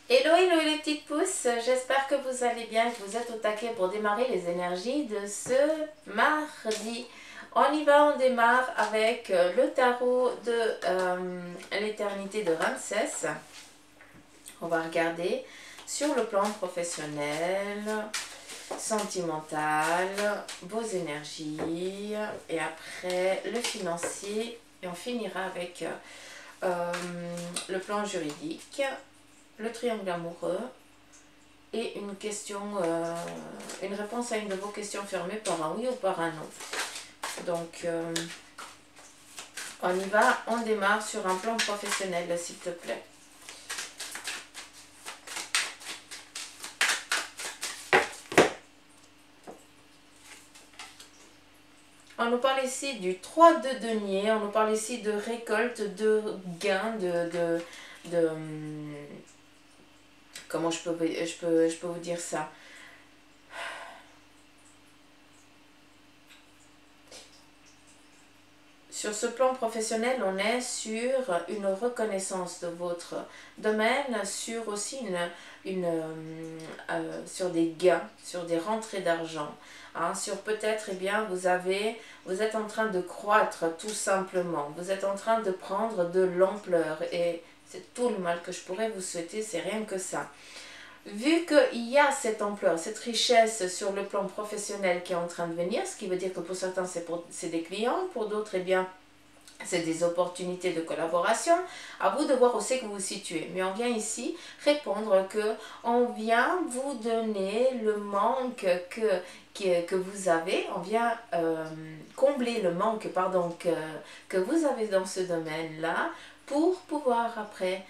Hello, hello les petites pousses, j'espère que vous allez bien, que vous êtes au taquet pour démarrer les énergies de ce mardi. On y va, on démarre avec le tarot de l'éternité de Ramsès. On va regarder sur le plan professionnel, sentimental, vos énergies et après le financier et on finira avec le plan juridique, le triangle amoureux et une question, une réponse à une de vos questions fermées par un oui ou par un non. Donc, on y va, on démarre sur un plan professionnel, s'il te plaît. On nous parle ici du 3 de denier, on nous parle ici de récolte, de gain, de comment je peux vous dire ça? Sur ce plan professionnel, on est sur une reconnaissance de votre domaine, sur aussi sur des gains, sur des rentrées d'argent. Hein, sur peut-être, eh bien, vous êtes en train de croître tout simplement. Vous êtes en train de prendre de l'ampleur et c'est tout le mal que je pourrais vous souhaiter, c'est rien que ça. Vu qu'il y a cette ampleur, cette richesse sur le plan professionnel qui est en train de venir, ce qui veut dire que pour certains c'est des clients, pour d'autres, eh bien, c'est des opportunités de collaboration. À vous de voir où c'est que vous vous situez. Mais on vient ici répondre que on vient vous donner le manque que vous avez. On vient combler le manque que vous avez dans ce domaine-là pour pouvoir après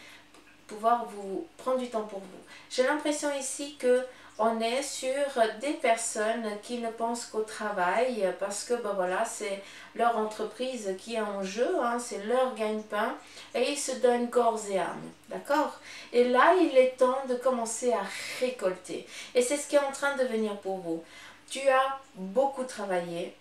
vous prendre du temps pour vous. J'ai l'impression ici que on est sur des personnes qui ne pensent qu'au travail parce que ben voilà, c'est leur entreprise qui est en jeu, hein, c'est leur gagne-pain et ils se donnent corps et âme, d'accord? Et là, il est temps de commencer à récolter et c'est ce qui est en train de venir pour vous. Tu as beaucoup travaillé,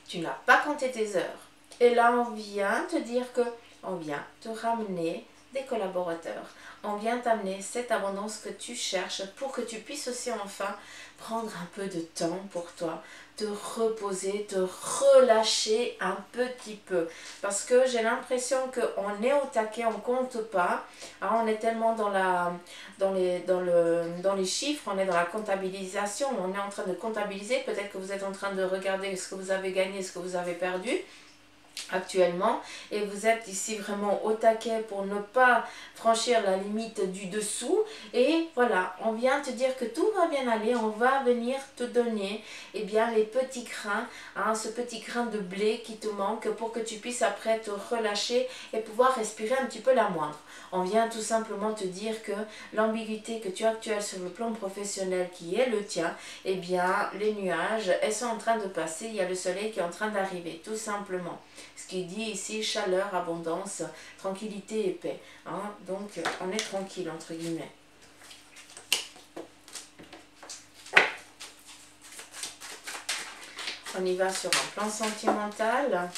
tu n'as pas compté tes heures et là, on vient te dire que on vient te ramener des collaborateurs. On vient t'amener cette abondance que tu cherches pour que tu puisses aussi enfin prendre un peu de temps pour toi, te reposer, te relâcher un petit peu. Parce que j'ai l'impression qu'on est au taquet, on ne compte pas. Hein, on est tellement dans les chiffres, on est dans la comptabilisation, on est en train de comptabiliser. Peut-être que vous êtes en train de regarder ce que vous avez gagné, ce que vous avez perdu actuellement et vous êtes ici vraiment au taquet pour ne pas franchir la limite du dessous et voilà, on vient te dire que tout va bien aller, on va venir te donner eh bien les petits grains, hein, ce petit grain de blé qui te manque pour que tu puisses après te relâcher et pouvoir respirer un petit peu la moindre. On vient tout simplement te dire que l'ambiguïté que tu as actuelle sur le plan professionnel qui est le tien, eh bien les nuages, elles sont en train de passer, il y a le soleil qui est en train d'arriver, tout simplement. Ce qui dit ici chaleur, abondance, tranquillité et paix. Hein? Donc on est tranquille entre guillemets. On y va sur un plan sentimental.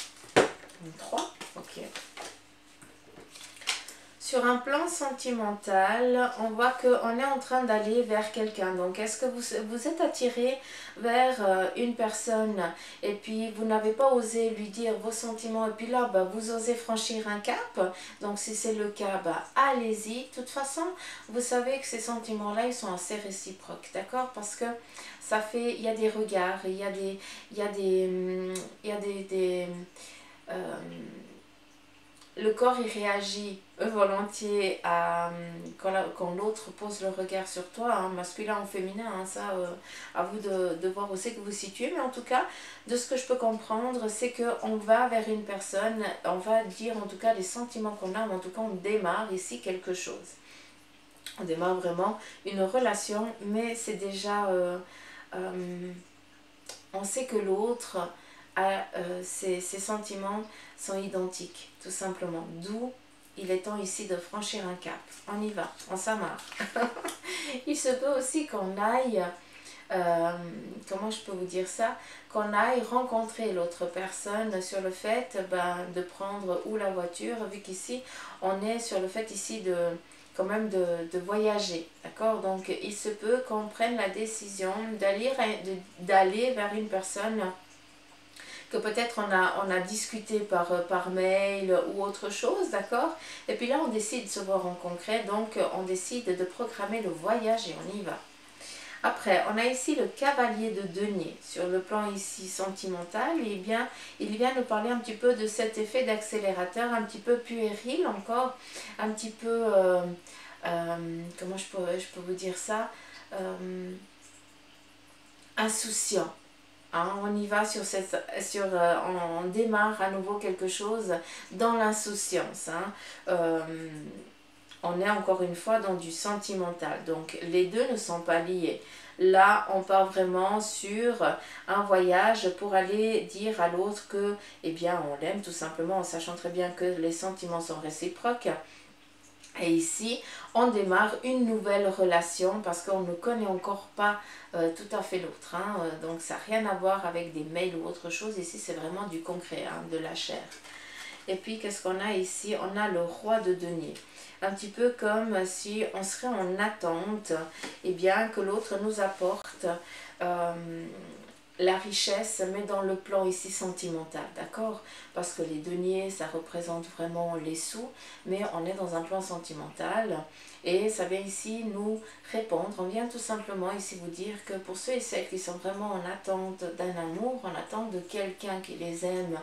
3, ok. Sur un plan sentimental, on voit qu'on est en train d'aller vers quelqu'un. Donc, est-ce que vous êtes attiré vers une personne et puis vous n'avez pas osé lui dire vos sentiments et puis là, bah, vous osez franchir un cap. Donc, si c'est le cas, bah, allez-y. De toute façon, vous savez que ces sentiments-là, ils sont assez réciproques, d'accord? Parce que ça fait, il y a des regards, il y a des le corps il réagit volontiers quand l'autre pose le regard sur toi, hein, masculin ou féminin, hein, ça à vous de voir où c'est que vous vous situez, mais en tout cas, de ce que je peux comprendre, c'est qu'on va vers une personne, on va dire en tout cas les sentiments qu'on a, mais en tout cas on démarre ici quelque chose. On démarre vraiment une relation, mais c'est déjà... on sait que l'autre ses sentiments sont identiques, tout simplement. D'où il est temps ici de franchir un cap. On y va, on s'amarre. Il se peut aussi qu'on aille, comment je peux vous dire ça, qu'on aille rencontrer l'autre personne sur le fait de prendre ou la voiture, vu qu'ici on est sur le fait ici quand même de voyager, d'accord? Donc il se peut qu'on prenne la décision d'aller vers une personne que peut-être on a discuté par mail ou autre chose, d'accord? Et puis là, on décide de se voir en concret, donc on décide de programmer le voyage et on y va. Après, on a ici le cavalier de denier. Sur le plan ici sentimental, eh bien, il vient nous parler un petit peu de cet effet d'accélérateur, un petit peu puéril encore, un petit peu, comment je peux vous dire ça, insouciant. Hein, on y va on démarre à nouveau quelque chose dans l'insouciance. Hein. On est encore une fois dans du sentimental. Donc les deux ne sont pas liés. Là, on part vraiment sur un voyage pour aller dire à l'autre que, eh bien, on l'aime tout simplement en sachant très bien que les sentiments sont réciproques. Et ici, on démarre une nouvelle relation parce qu'on ne connaît encore pas tout à fait l'autre. Hein. Donc ça n'a rien à voir avec des mails ou autre chose. Ici, c'est vraiment du concret, hein, de la chair. Et puis, qu'est-ce qu'on a ici? On a le roi de denier. Un petit peu comme si on serait en attente, et bien que l'autre nous apporte la richesse, mais dans le plan ici sentimental, d'accord? Parce que les deniers, ça représente vraiment les sous, mais on est dans un plan sentimental. Et ça vient ici nous répondre, on vient tout simplement ici vous dire que pour ceux et celles qui sont vraiment en attente d'un amour, en attente de quelqu'un qui les aime,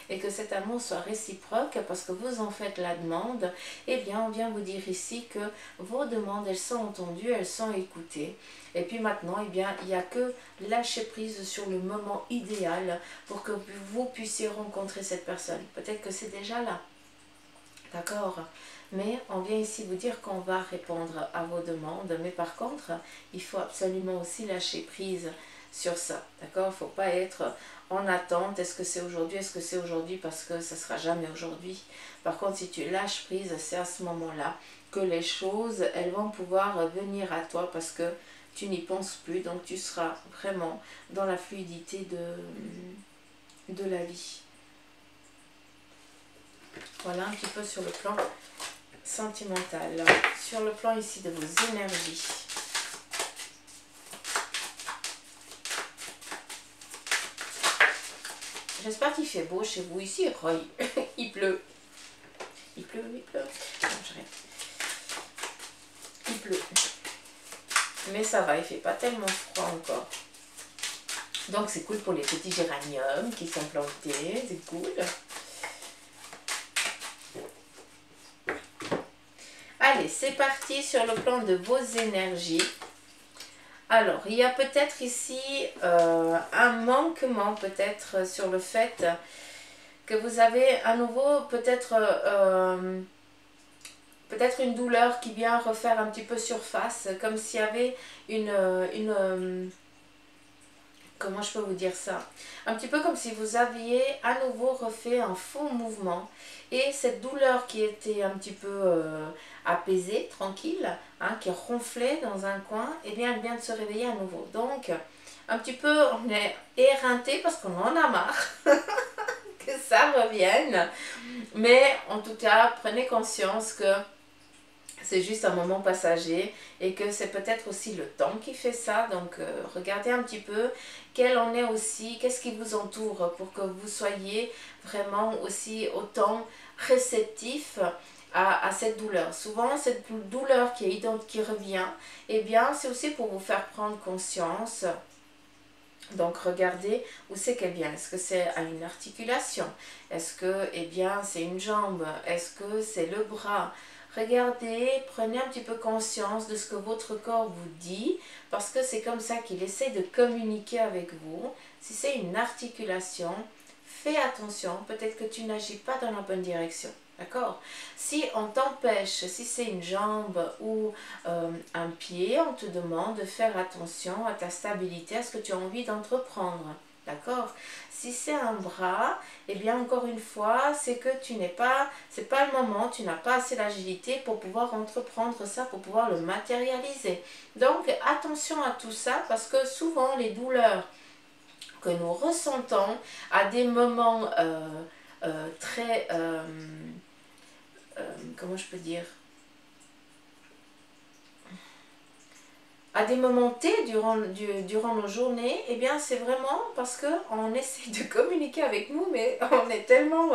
et que cet amour soit réciproque parce que vous en faites la demande, eh bien on vient vous dire ici que vos demandes, elles sont entendues, elles sont écoutées. Et puis maintenant, eh bien, il n'y a que lâcher prise sur le moment idéal pour que vous puissiez rencontrer cette personne. Peut-être que c'est déjà là, d'accord? Mais on vient ici vous dire qu'on va répondre à vos demandes. Mais par contre, il faut absolument aussi lâcher prise sur ça, d'accord? Il ne faut pas être en attente, est-ce que c'est aujourd'hui, est-ce que c'est aujourd'hui, parce que ça ne sera jamais aujourd'hui. Par contre, si tu lâches prise, c'est à ce moment-là que les choses, elles vont pouvoir venir à toi parce que tu n'y penses plus, donc tu seras vraiment dans la fluidité de la vie. Voilà un petit peu sur le plan sentimental. Sur le plan ici de vos énergies. J'espère qu'il fait beau chez vous. Ici, il pleut. Il pleut, il pleut. Non, il pleut. Mais ça va, il fait pas tellement froid encore. Donc c'est cool pour les petits géraniums qui sont plantés. C'est cool. Allez, c'est parti sur le plan de vos énergies. Alors, il y a peut-être ici un manquement peut-être sur le fait que vous avez à nouveau peut-être une douleur qui vient refaire un petit peu surface, comme s'il y avait comment je peux vous dire ça? Un petit peu comme si vous aviez à nouveau refait un faux mouvement. Et cette douleur qui était un petit peu apaisée, tranquille, hein, qui ronflait dans un coin, eh bien elle vient de se réveiller à nouveau. Donc, un petit peu, on est éreinté parce qu'on en a marre que ça revienne. Mais en tout cas, prenez conscience que c'est juste un moment passager et que c'est peut-être aussi le temps qui fait ça. Donc regardez un petit peu quel en est aussi, qu'est-ce qui vous entoure pour que vous soyez vraiment aussi autant réceptif à cette douleur. Souvent cette douleur qui revient, eh bien c'est aussi pour vous faire prendre conscience. Donc regardez où c'est qu'elle vient. Est-ce que c'est à une articulation? Est-ce que eh bien c'est une jambe? Est-ce que c'est le bras? Regardez, prenez un petit peu conscience de ce que votre corps vous dit, parce que c'est comme ça qu'il essaie de communiquer avec vous. Si c'est une articulation, fais attention, peut-être que tu n'agis pas dans la bonne direction. D'accord? Si on t'empêche, si c'est une jambe ou un pied, on te demande de faire attention à ta stabilité, à ce que tu as envie d'entreprendre. D'accord? Si c'est un bras, eh bien encore une fois, c'est que c'est pas le moment, tu n'as pas assez d'agilité pour pouvoir entreprendre ça, pour pouvoir le matérialiser. Donc attention à tout ça parce que souvent les douleurs que nous ressentons à des moments très, comment je peux dire, à des moments T durant nos journées, eh bien c'est vraiment parce qu'on essaie de communiquer avec nous, mais on est tellement,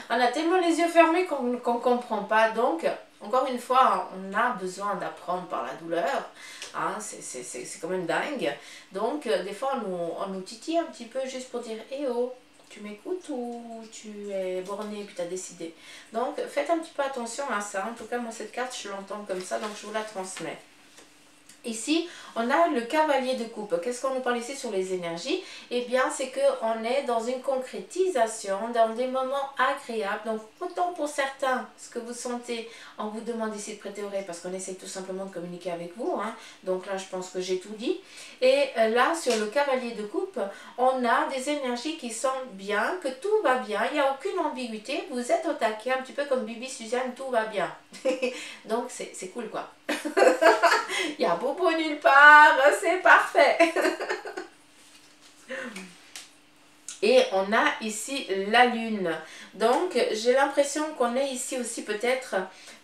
on a tellement les yeux fermés qu'on ne comprend pas. Donc, encore une fois, on a besoin d'apprendre par la douleur. Hein, c'est quand même dingue. Donc, des fois, on nous titille un petit peu juste pour dire « Eh oh, tu m'écoutes ou tu es borné et puis tu as décidé ?» Donc, faites un petit peu attention à ça. En tout cas, moi, cette carte, je l'entends comme ça, donc je vous la transmets. Ici, on a le cavalier de coupe. Qu'est-ce qu'on nous parle ici sur les énergies? Eh bien, c'est qu'on est dans une concrétisation, dans des moments agréables. Donc, autant pour certains, ce que vous sentez, on vous demande ici de prêter oreille parce qu'on essaie tout simplement de communiquer avec vous. Hein. Donc là, je pense que j'ai tout dit. Et là, sur le cavalier de coupe, on a des énergies qui sont bien, que tout va bien. Il n'y a aucune ambiguïté. Vous êtes au taquet, un petit peu comme Bibi Suzanne, tout va bien. Donc, c'est cool, quoi. Il y a bobo nulle part, c'est parfait. Et on a ici la lune. Donc, j'ai l'impression qu'on est ici aussi peut-être,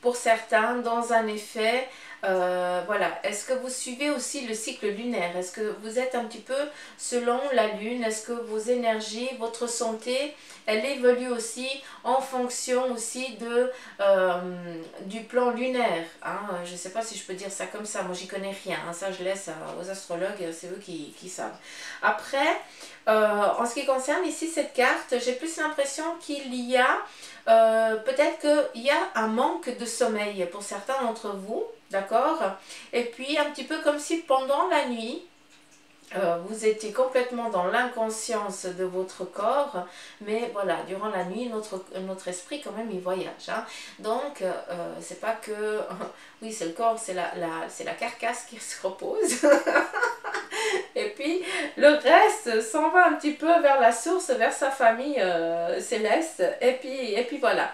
pour certains, dans un effet... voilà, est-ce que vous suivez aussi le cycle lunaire? Est-ce que vous êtes un petit peu selon la lune? Est-ce que vos énergies, votre santé, elle évolue aussi en fonction aussi du plan lunaire, hein? Je ne sais pas si je peux dire ça comme ça, moi j'y connais rien, hein. Ça je laisse aux astrologues, c'est eux qui savent. Après, en ce qui concerne ici cette carte, j'ai plus l'impression qu'il y a peut-être qu'il y a un manque de sommeil pour certains d'entre vous, d'accord? Et puis un petit peu comme si pendant la nuit, vous étiez complètement dans l'inconscience de votre corps, mais voilà, durant la nuit, notre esprit quand même, il voyage. Hein. Donc, c'est pas que... oui, c'est le corps, c'est la carcasse qui se repose. Et puis, le reste s'en va un petit peu vers la source, vers sa famille céleste. Et puis voilà.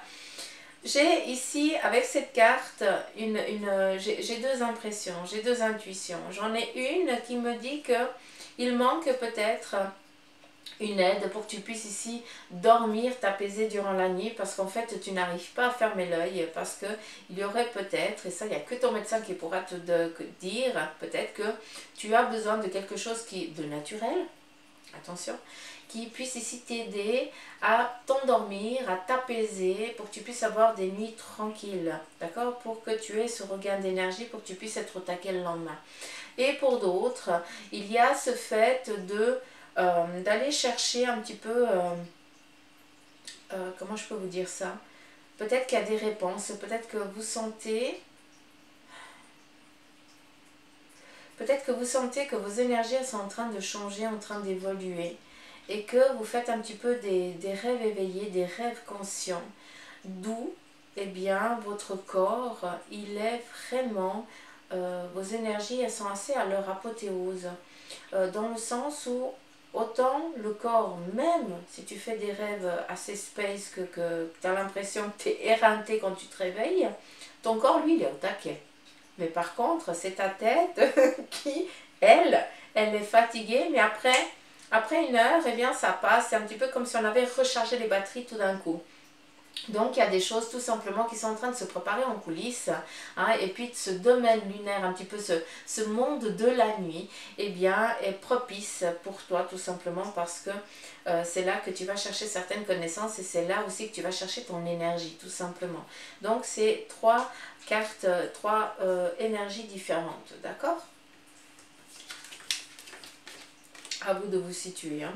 J'ai ici, avec cette carte, j'ai deux impressions, j'ai deux intuitions. J'en ai une qui me dit que il manque peut-être une aide pour que tu puisses ici dormir, t'apaiser durant la nuit, parce qu'en fait tu n'arrives pas à fermer l'œil, parce que il y aurait peut-être, et ça il n'y a que ton médecin qui pourra te dire, peut-être que tu as besoin de quelque chose de naturel, attention, qui puisse ici t'aider à t'endormir, à t'apaiser, pour que tu puisses avoir des nuits tranquilles, d'accord? Pour que tu aies ce regain d'énergie, pour que tu puisses être au taquet le lendemain. Et pour d'autres, il y a ce fait d'aller chercher un petit peu, comment je peux vous dire ça? Peut-être qu'il y a des réponses, peut-être que vous sentez... Peut-être que vous sentez que vos énergies sont en train de changer, en train d'évoluer. Et que vous faites un petit peu des rêves éveillés, des rêves conscients. D'où, eh bien, votre corps, il est vraiment... vos énergies, elles sont assez à leur apothéose. Dans le sens où, autant le corps, même si tu fais des rêves assez space, que tu as l'impression que tu es éreinté quand tu te réveilles, ton corps, lui, il est au taquet. Mais par contre, c'est ta tête qui, elle est fatiguée, mais après une heure, eh bien, ça passe. C'est un petit peu comme si on avait rechargé les batteries tout d'un coup. Donc, il y a des choses tout simplement qui sont en train de se préparer en coulisses. Hein, et puis, ce domaine lunaire, un petit peu ce monde de la nuit, eh bien, est propice pour toi tout simplement parce que c'est là que tu vas chercher certaines connaissances et c'est là aussi que tu vas chercher ton énergie, tout simplement. Donc, c'est trois cartes, trois énergies différentes, d'accord? À vous de vous situer, hein.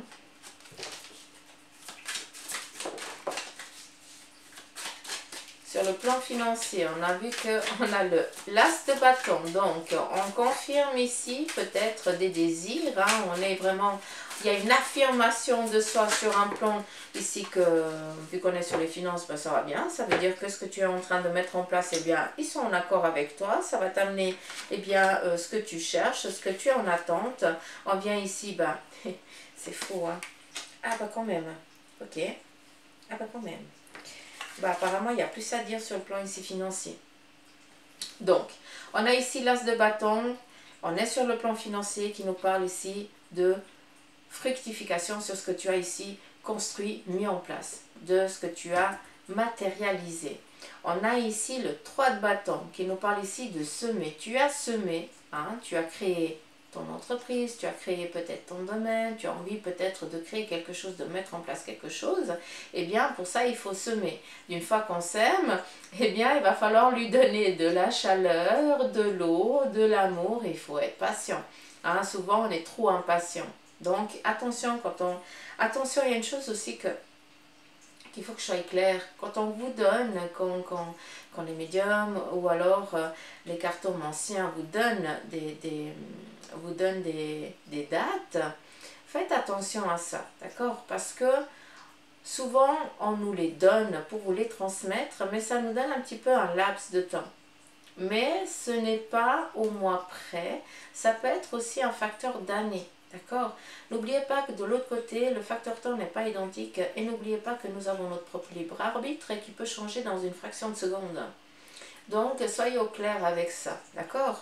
Sur le plan financier, on a vu qu'on a le l'as de bâton. Donc, on confirme ici peut-être des désirs. Hein, on est vraiment... Il y a une affirmation de soi sur un plan ici que, vu qu'on est sur les finances, ben, ça va bien. Ça veut dire que ce que tu es en train de mettre en place, eh bien, ils sont en accord avec toi. Ça va t'amener, eh bien, ce que tu cherches, ce que tu es en attente. On vient ici, ben, c'est faux, hein. Ah, bah quand même. Ok. Ah, bah quand même. Bah, apparemment, il y a plus à dire sur le plan ici financier. Donc, on a ici l'as de bâton. On est sur le plan financier qui nous parle ici de fructification sur ce que tu as ici construit, mis en place, de ce que tu as matérialisé. On a ici le 3 de bâton qui nous parle ici de semer. Tu as semé, hein, tu as créé ton entreprise, tu as créé peut-être ton domaine, tu as envie peut-être de créer quelque chose, de mettre en place quelque chose, eh bien pour ça il faut semer. Une fois qu'on sème, eh bien il va falloir lui donner de la chaleur, de l'eau, de l'amour, il faut être patient. Hein, souvent on est trop impatient. Donc attention, attention, il y a une chose aussi qu'il faut que je sois clair. Quand on vous donne, quand les médiums ou alors les cartomanciens vous donnent des dates, faites attention à ça, d'accord? Parce que souvent on nous les donne pour vous les transmettre, mais ça nous donne un petit peu un laps de temps. Mais ce n'est pas au mois près, ça peut être aussi un facteur d'année. D'accord? N'oubliez pas que de l'autre côté, le facteur temps n'est pas identique et n'oubliez pas que nous avons notre propre libre arbitre et qui peut changer dans une fraction de seconde. Donc, soyez au clair avec ça. D'accord?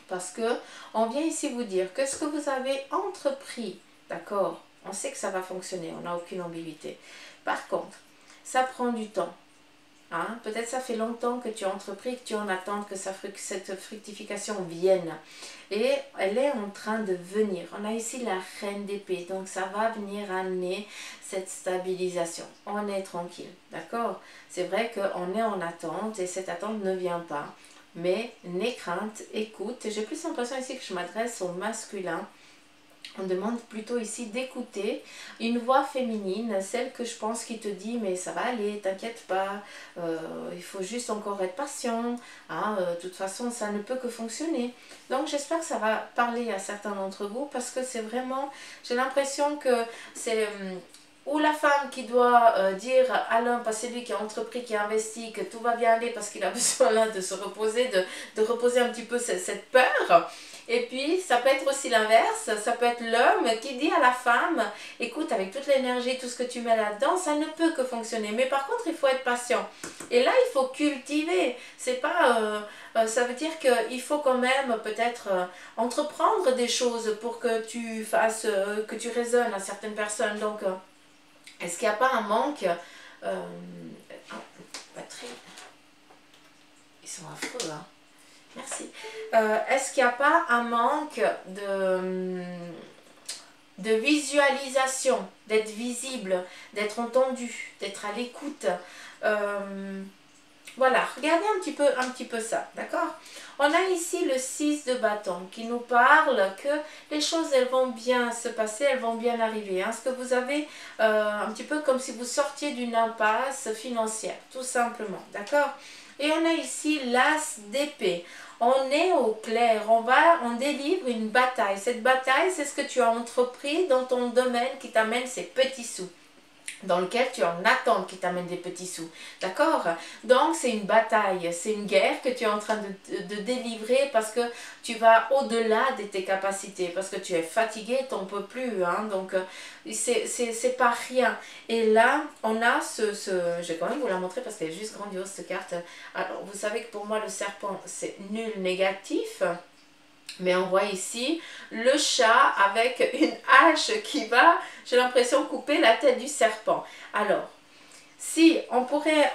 Parce que on vient ici vous dire que ce que vous avez entrepris, d'accord? On sait que ça va fonctionner, on n'a aucune ambiguïté. Par contre, ça prend du temps. Hein? Peut-être ça fait longtemps que tu as entrepris, que tu en attends que cette fructification vienne. Et elle est en train de venir. On a ici la reine d'épée, donc ça va venir amener cette stabilisation. On est tranquille, d'accord? C'est vrai qu'on est en attente et cette attente ne vient pas. Mais n'aie crainte, écoute. J'ai plus l'impression ici que je m'adresse au masculin. On demande plutôt ici d'écouter une voix féminine, celle que je pense qui te dit mais ça va aller, t'inquiète pas, il faut juste encore être patient, hein, de toute façon ça ne peut que fonctionner. Donc j'espère que ça va parler à certains d'entre vous parce que c'est vraiment, j'ai l'impression que c'est ou la femme qui doit dire à l'homme, parce que c'est lui qui a entrepris, qui a investi, que tout va bien aller parce qu'il a besoin là de se reposer, de reposer un petit peu cette peur. Et puis, ça peut être aussi l'inverse, ça peut être l'homme qui dit à la femme, écoute, avec toute l'énergie, tout ce que tu mets là-dedans, ça ne peut que fonctionner. Mais par contre, il faut être patient. Et là, il faut cultiver. C'est pas, ça veut dire qu'il faut quand même peut-être entreprendre des choses pour que tu fasses, que tu résonnes à certaines personnes. Donc, est-ce qu'il n'y a pas un manque batterie. Ils sont affreux, hein. Merci. Est-ce qu'il n'y a pas un manque de visualisation, d'être visible, d'être entendu, d'être à l'écoute? Voilà, regardez un petit peu ça, d'accord? On a ici le 6 de bâton qui nous parle que les choses, elles vont bien se passer, elles vont bien arriver. Hein. Ce que vous avez un petit peu comme si vous sortiez d'une impasse financière, tout simplement, d'accord? Et on a ici l'as d'épée. On est au clair, on délivre une bataille. Cette bataille, c'est ce que tu as entrepris dans ton domaine qui t'amène ces petits sous, dans lequel tu en attends qui t'amène des petits sous. D'accord? Donc, c'est une bataille, c'est une guerre que tu es en train de délivrer parce que tu vas au-delà de tes capacités, parce que tu es fatigué, tu n'en peux plus. Hein? Donc, c'est pas rien. Et là, on a je vais quand même vous la montrer parce qu'elle est juste grandiose, cette carte. Alors, vous savez que pour moi, le serpent, c'est nul négatif. Mais on voit ici le chat avec une hache qui va, j'ai l'impression, couper la tête du serpent. Alors, si on pourrait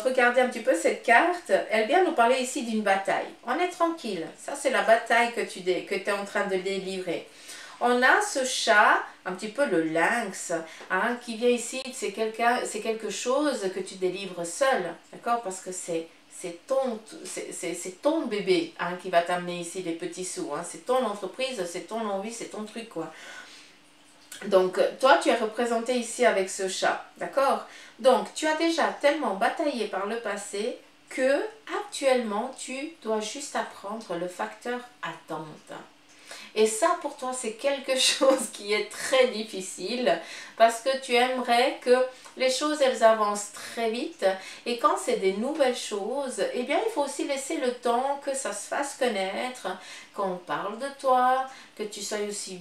regarder un petit peu cette carte, elle vient nous parler ici d'une bataille. On est tranquille, ça c'est la bataille que tu es en train de délivrer. On a ce chat, un petit peu le lynx, hein, qui vient ici, c'est quelque chose que tu délivres seul, d'accord? Parce que c'est ton bébé, hein, qui va t'amener ici les petits sous. Hein. C'est ton entreprise, c'est ton envie, c'est ton truc, quoi. Donc, toi, tu es représenté ici avec ce chat, d'accord? Donc, tu as déjà tellement bataillé par le passé que, actuellement, tu dois juste apprendre le facteur attente. Et ça, pour toi, c'est quelque chose qui est très difficile parce que tu aimerais que les choses, elles avancent très vite. Et quand c'est des nouvelles choses, eh bien, il faut aussi laisser le temps que ça se fasse connaître, qu'on parle de toi, que tu sois aussi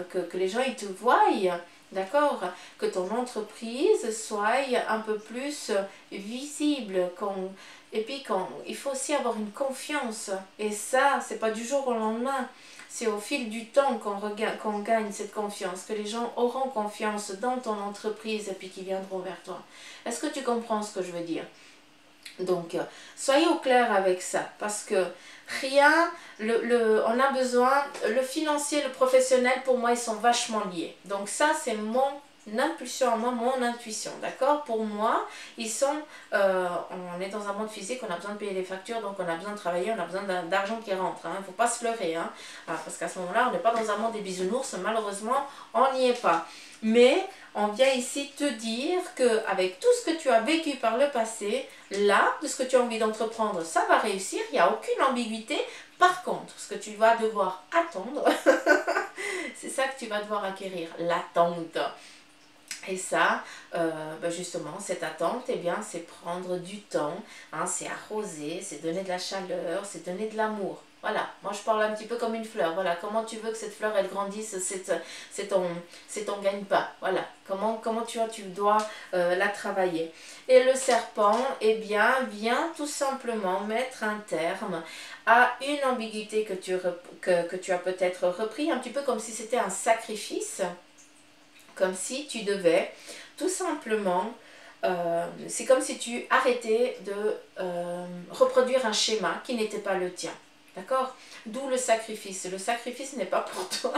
que les gens, ils te voient. D'accord? Que ton entreprise soit un peu plus visible. Et puis, il faut aussi avoir une confiance. Et ça, c'est pas du jour au lendemain. C'est au fil du temps qu'on gagne cette confiance, que les gens auront confiance dans ton entreprise et puis qu'ils viendront vers toi. Est-ce que tu comprends ce que je veux dire? Donc, soyez au clair avec ça, parce que rien, on a besoin, le financier, le professionnel, pour moi, ils sont vachement liés. Donc ça, c'est mon impulsion à moi, mon intuition, d'accord? Pour moi, ils sont, on est dans un monde physique, on a besoin de payer les factures, donc on a besoin de travailler, on a besoin d'argent qui rentre, il ne faut pas se leurrer, hein, parce qu'à ce moment-là, on n'est pas dans un monde des bisounours, malheureusement, on n'y est pas. Mais on vient ici te dire qu'avec tout ce que tu as vécu par le passé, là, de ce que tu as envie d'entreprendre, ça va réussir, il n'y a aucune ambiguïté. Par contre, ce que tu vas devoir attendre, c'est ça que tu vas devoir acquérir, l'attente. Et ça, justement, cette attente, eh bien, c'est prendre du temps, hein, c'est arroser, c'est donner de la chaleur, c'est donner de l'amour. Voilà, moi je parle un petit peu comme une fleur. Voilà, comment tu veux que cette fleur elle grandisse, c'est ton gagne-pain. Voilà, comment tu dois la travailler. Et le serpent, eh bien, vient tout simplement mettre un terme à une ambiguïté que tu as peut-être repris, un petit peu comme si c'était un sacrifice. Comme si tu devais tout simplement, c'est comme si tu arrêtais de reproduire un schéma qui n'était pas le tien. D'accord? D'où le sacrifice. Le sacrifice n'est pas pour toi.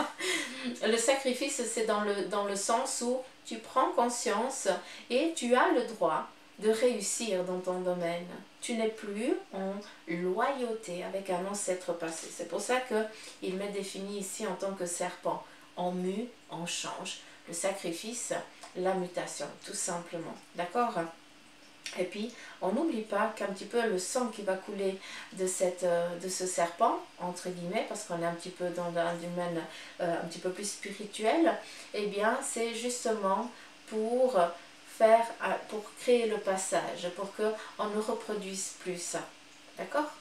Le sacrifice, c'est dans le sens où tu prends conscience et tu as le droit de réussir dans ton domaine. Tu n'es plus en loyauté avec un ancêtre passé. C'est pour ça qu'il m'est défini ici en tant que serpent. On mue, on change. Le sacrifice, la mutation, tout simplement. D'accord? Et puis, on n'oublie pas qu'un petit peu le sang qui va couler de ce serpent, entre guillemets, parce qu'on est un petit peu dans un domaine un petit peu plus spirituel, eh bien, c'est justement pour créer le passage, pour qu'on ne reproduise plus ça. D'accord?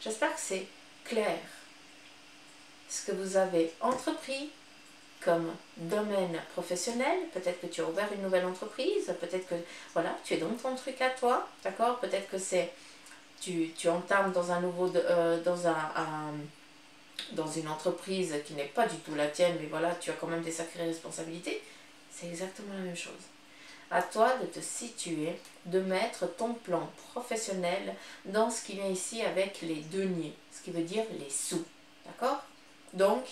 J'espère que c'est clair ce que vous avez entrepris comme domaine professionnel. Peut-être que tu as ouvert une nouvelle entreprise, peut-être que voilà, tu es dans ton truc à toi, d'accord? Peut-être que tu entames dans dans une entreprise qui n'est pas du tout la tienne, mais voilà, tu as quand même des sacrées responsabilités. C'est exactement la même chose. À toi de te situer, de mettre ton plan professionnel dans ce qui vient ici avec les deniers, ce qui veut dire les sous, d'accord? Donc,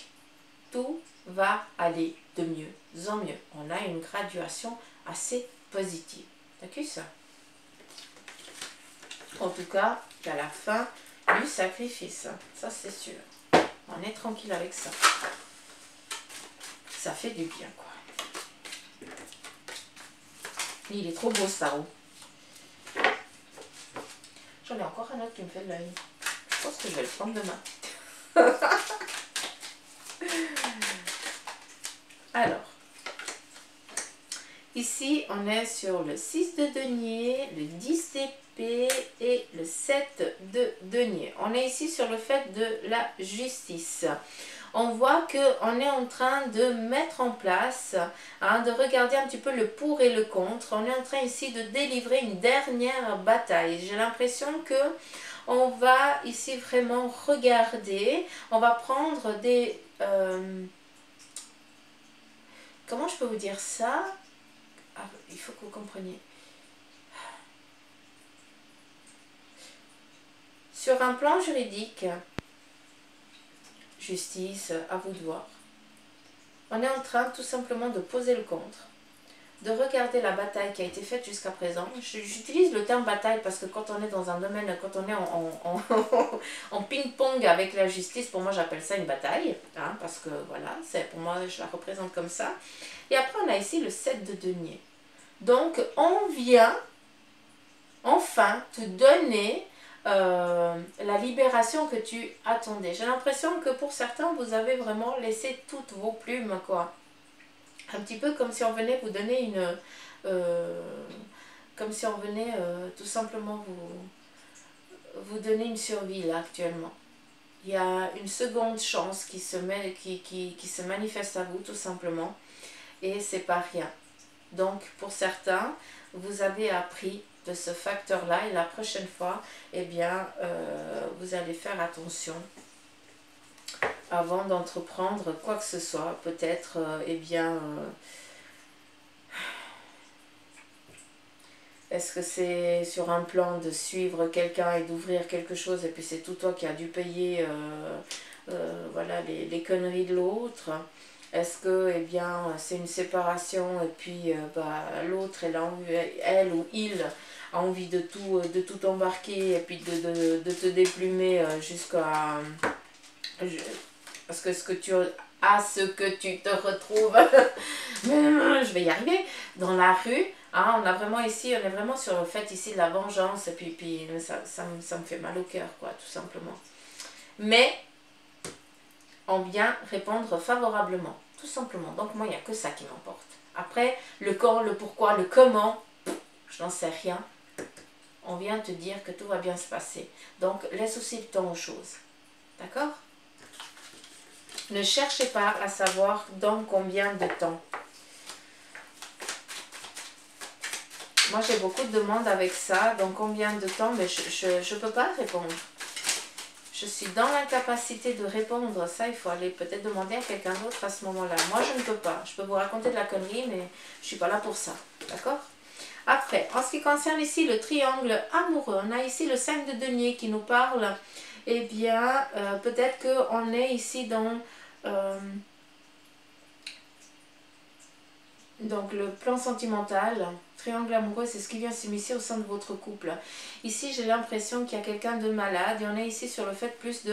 tout va aller de mieux en mieux. On a une graduation assez positive. D'accord ça? En tout cas, à la fin du sacrifice. Ça, c'est sûr. On est tranquille avec ça. Ça fait du bien, quoi. Il est trop beau, ce tarot. J'en ai encore un autre qui me fait de l'œil. Je pense que je vais le prendre demain. Alors, ici, on est sur le 6 de denier, le 10 d'épée et le 7 de denier. On est ici sur le fait de la justice. On voit qu'on est en train de mettre en place, hein, de regarder un petit peu le pour et le contre. On est en train ici de délivrer une dernière bataille. J'ai l'impression que on va ici vraiment regarder, on va prendre des... comment je peux vous dire ça? Ah, il faut que vous compreniez. Sur un plan juridique, justice, à vous de voir. On est en train tout simplement de poser le contre, de regarder la bataille qui a été faite jusqu'à présent. J'utilise le terme bataille parce que quand on est dans un domaine, quand on est en ping-pong avec la justice, pour moi j'appelle ça une bataille, hein, parce que voilà, pour moi je la représente comme ça. Et après on a ici le 7 de denier. Donc on vient enfin te donner la libération que tu attendais. J'ai l'impression que pour certains vous avez vraiment laissé toutes vos plumes, quoi. Un petit peu comme si on venait vous donner une... comme si on venait tout simplement vous donner une survie là actuellement. Il y a une seconde chance qui se manifeste à vous tout simplement. Et c'est pas rien. Donc pour certains, vous avez appris de ce facteur-là et la prochaine fois, eh bien, vous allez faire attention avant d'entreprendre quoi que ce soit. Peut-être, eh bien, Est-ce que c'est sur un plan de suivre quelqu'un et d'ouvrir quelque chose et puis c'est tout toi qui as dû payer voilà, les conneries de l'autre? Est-ce que eh bien, c'est une séparation et puis bah, l'autre elle ou il a envie de tout embarquer et puis de te déplumer jusqu'à parce que ce que tu te retrouves je vais y arriver dans la rue, hein, on est vraiment sur le fait ici de la vengeance et puis ça me fait mal au cœur quoi, tout simplement. Mais on vient répondre favorablement, tout simplement. Donc moi il n'y a que ça qui m'emporte. Après le quand, le pourquoi, le comment, je n'en sais rien. On vient te dire que tout va bien se passer. Donc laisse aussi le temps aux choses. D'accord? Ne cherchez pas à savoir dans combien de temps. Moi, j'ai beaucoup de demandes avec ça. Dans combien de temps? Mais je ne peux pas répondre. Je suis dans l'incapacité de répondre. Ça, il faut aller peut-être demander à quelqu'un d'autre à ce moment-là. Moi, je ne peux pas. Je peux vous raconter de la connerie, mais je ne suis pas là pour ça. D'accord? Après, en ce qui concerne ici le triangle amoureux, on a ici le 5 de denier qui nous parle. Eh bien, peut-être qu'on est ici dans... donc le plan sentimental, triangle amoureux, c'est ce qui vient s'immiscer au sein de votre couple. Ici, j'ai l'impression qu'il y a quelqu'un de malade et on est ici sur le fait plus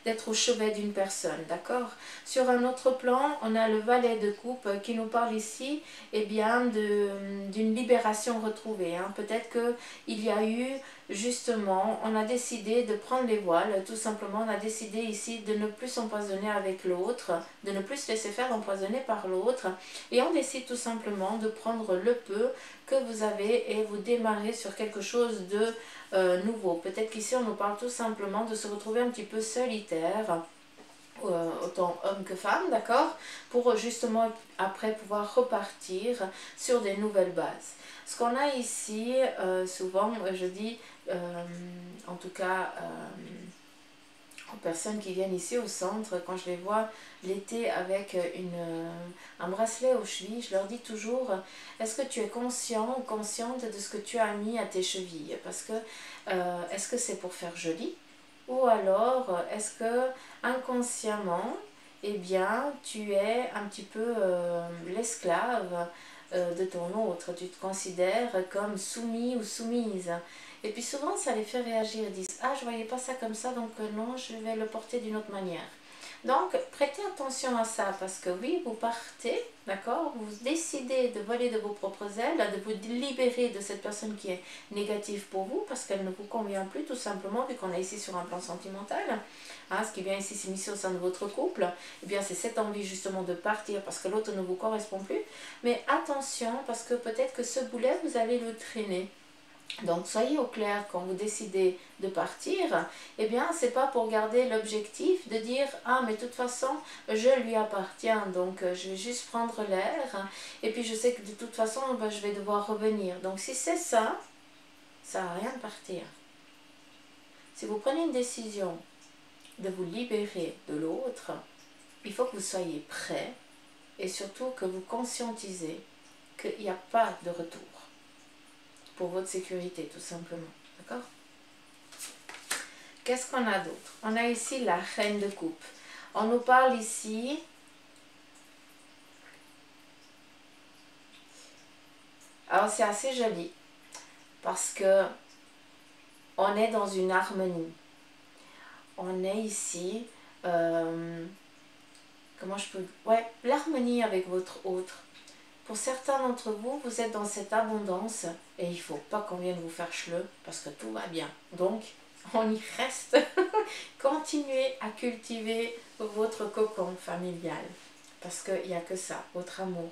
d'être au chevet d'une personne, d'accord? Sur un autre plan, on a le valet de coupe qui nous parle ici, eh bien, d'une libération retrouvée. Hein. Peut-être qu'il y a eu, justement, on a décidé de prendre les voiles, tout simplement, on a décidé ici de ne plus s'empoisonner avec l'autre, de ne plus se laisser faire empoisonner par l'autre, et on décide tout simplement de prendre le peu que vous avez et vous démarrer sur quelque chose de nouveau. Peut-être qu'ici on nous parle tout simplement de se retrouver un petit peu solitaire, autant homme que femme, d'accord, pour justement après pouvoir repartir sur des nouvelles bases. Ce qu'on a ici, souvent je dis, en tout cas aux personnes qui viennent ici au centre, quand je les vois l'été avec un bracelet aux chevilles, je leur dis toujours, est-ce que tu es conscient ou consciente de ce que tu as mis à tes chevilles? Parce que, est-ce que c'est pour faire joli? Ou alors, est-ce que inconsciemment, eh bien, tu es un petit peu l'esclave de ton autre? Tu te considères comme soumis ou soumise? Et puis souvent, ça les fait réagir. Ils disent, ah, je ne voyais pas ça comme ça, donc non, je vais le porter d'une autre manière. Donc, prêtez attention à ça, parce que oui, vous partez, d'accord, vous décidez de voler de vos propres ailes, de vous libérer de cette personne qui est négative pour vous, parce qu'elle ne vous convient plus, tout simplement, vu qu'on est ici sur un plan sentimental. Hein, ce qui vient ici s'immiscer au sein de votre couple, eh bien, c'est cette envie justement de partir, parce que l'autre ne vous correspond plus. Mais attention, parce que peut-être que ce boulet, vous allez le traîner. Donc soyez au clair quand vous décidez de partir, eh bien c'est pas pour garder l'objectif de dire ah mais de toute façon je lui appartiens donc je vais juste prendre l'air et puis je sais que de toute façon ben, je vais devoir revenir. Donc si c'est ça, ça sert à rien de partir. Si vous prenez une décision de vous libérer de l'autre, il faut que vous soyez prêt et surtout que vous conscientisez qu'il n'y a pas de retour. Pour votre sécurité, tout simplement. D'accord? Qu'est-ce qu'on a d'autre? On a ici la reine de coupe. On nous parle ici... Alors, c'est assez joli. Parce que on est dans une harmonie. On est ici... comment je peux... Ouais, l'harmonie avec votre autre. Pour certains d'entre vous, vous êtes dans cette abondance et il ne faut pas qu'on vienne vous faire chleux parce que tout va bien. Donc, on y reste. Continuez à cultiver votre cocon familial parce qu'il n'y a que ça, votre amour.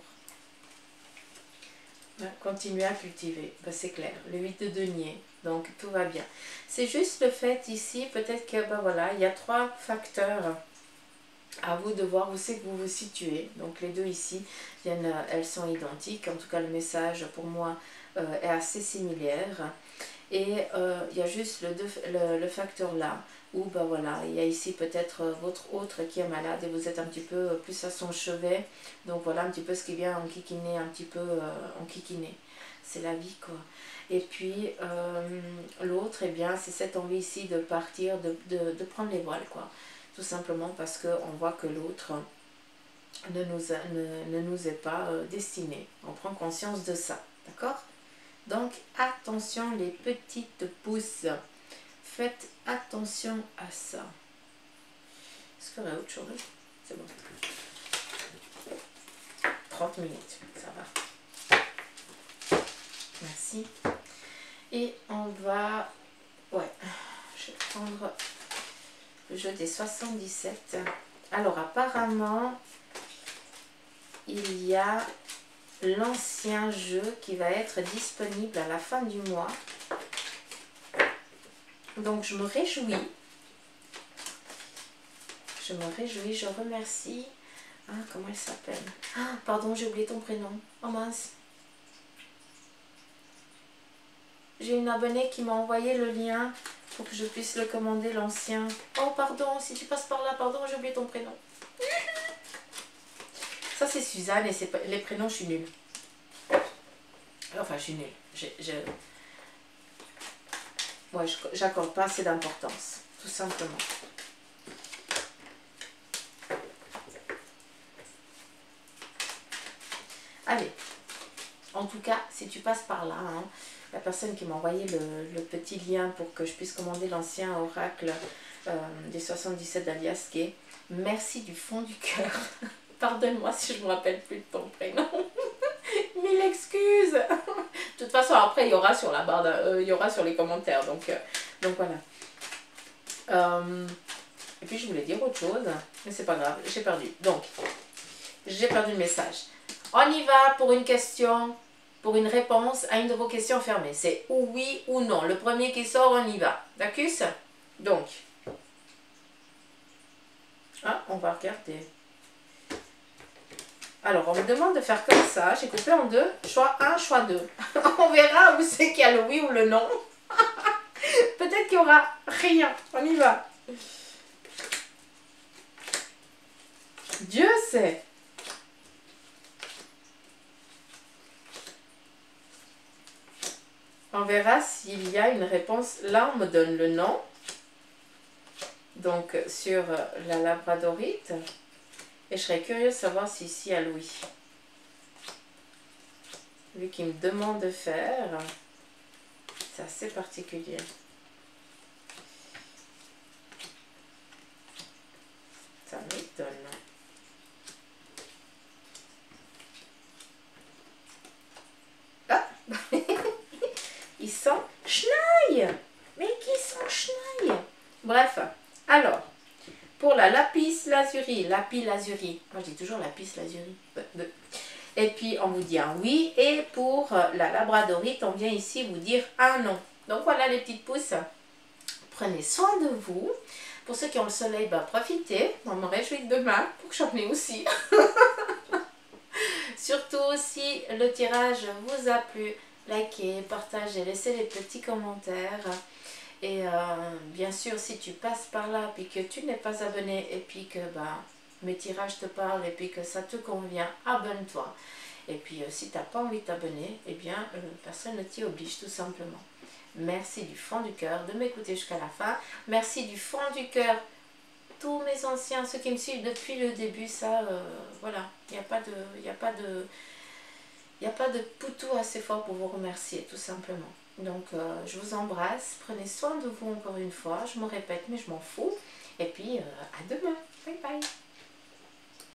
Continuez à cultiver, ben, c'est clair. Le 8 de denier, donc tout va bien. C'est juste le fait ici, peut-être que ben voilà, il y a 3 facteurs. À vous de voir où c'est que vous vous situez. Donc les deux ici, elles sont identiques. En tout cas, le message pour moi est assez similaire. Et il y a juste le facteur là, où ben voilà, il y a ici peut-être votre autre qui est malade et vous êtes un petit peu plus à son chevet. Donc voilà un petit peu ce qui vient enquiquiner, un petit peu enquiquiner. c'est la vie quoi. Et puis l'autre, eh bien, c'est cette envie ici de partir, de prendre les voiles quoi. Tout simplement parce qu'on voit que l'autre ne nous est pas destiné. On prend conscience de ça, d'accord? Donc attention les petites pousses, faites attention à ça. Est-ce qu'il y aurait autre chose? C'est bon. 30 minutes, ça va. Merci. Et on va... Ouais, je vais prendre le jeu des 77. Alors apparemment, il y a l'ancien jeu qui va être disponible à la fin du mois. Donc je me réjouis. Je me réjouis, je remercie. Ah, comment elle s'appelle? Ah, pardon, j'ai oublié ton prénom. Oh mince. J'ai une abonnée qui m'a envoyé le lien pour que je puisse le commander, l'ancien. Oh, pardon, si tu passes par là, pardon, j'ai oublié ton prénom. Ça, c'est Suzanne et pas, les prénoms, je suis nulle. Enfin, je suis nulle. Ouais, j'accorde pas assez d'importance, tout simplement. Allez, en tout cas, si tu passes par là, hein, la personne qui m'a envoyé le petit lien pour que je puisse commander l'ancien oracle des 77 d'Alias Gay, merci du fond du cœur. Pardonne-moi si je ne me rappelle plus de ton prénom. Mille excuses. De toute façon, après, il y aura sur la barre, il y aura sur les commentaires. Donc voilà. Et puis, je voulais dire autre chose, mais c'est pas grave, j'ai perdu. Donc, j'ai perdu le message. On y va pour une question, pour une réponse à une de vos questions fermées. C'est ou oui ou non. Le premier qui sort, on y va. D'accord? Donc, on va regarder. Alors, on me demande de faire comme ça. J'ai coupé en deux. Choix 1, choix 2. On verra où c'est qu'il y a le oui ou le non. Peut-être qu'il n'y aura rien. On y va. Dieu sait. On verra s'il y a une réponse. Là, on me donne le non. Donc, sur la labradorite. Et je serais curieuse de savoir si ici il y a Louis. Lui qui me demande de faire. C'est assez particulier. Ça m'étonne. Ah. Ils sont schneille. Mais qui sont schneille? Bref. Alors. Pour la lapis lazuli, moi je dis toujours lapis lazuli. Et puis on vous dit un oui. Et pour la labradorite, on vient ici vous dire un non. Donc voilà les petites pousses. Prenez soin de vous. Pour ceux qui ont le soleil, profitez. On me réjouit demain pour que j'en ai aussi. Surtout si le tirage vous a plu, likez, partagez, laissez les petits commentaires. Et bien sûr, si tu passes par là puis que tu n'es pas abonné et puis que mes tirages te parlent et puis que ça te convient, abonne-toi. Et puis si tu n'as pas envie de t'abonner, eh bien personne ne t'y oblige tout simplement. Merci du fond du cœur de m'écouter jusqu'à la fin. Merci du fond du cœur tous mes anciens, ceux qui me suivent depuis le début. Ça, voilà, il n'y a pas de poutou assez fort pour vous remercier tout simplement. Donc je vous embrasse, prenez soin de vous encore une fois, je me répète mais je m'en fous, et puis à demain.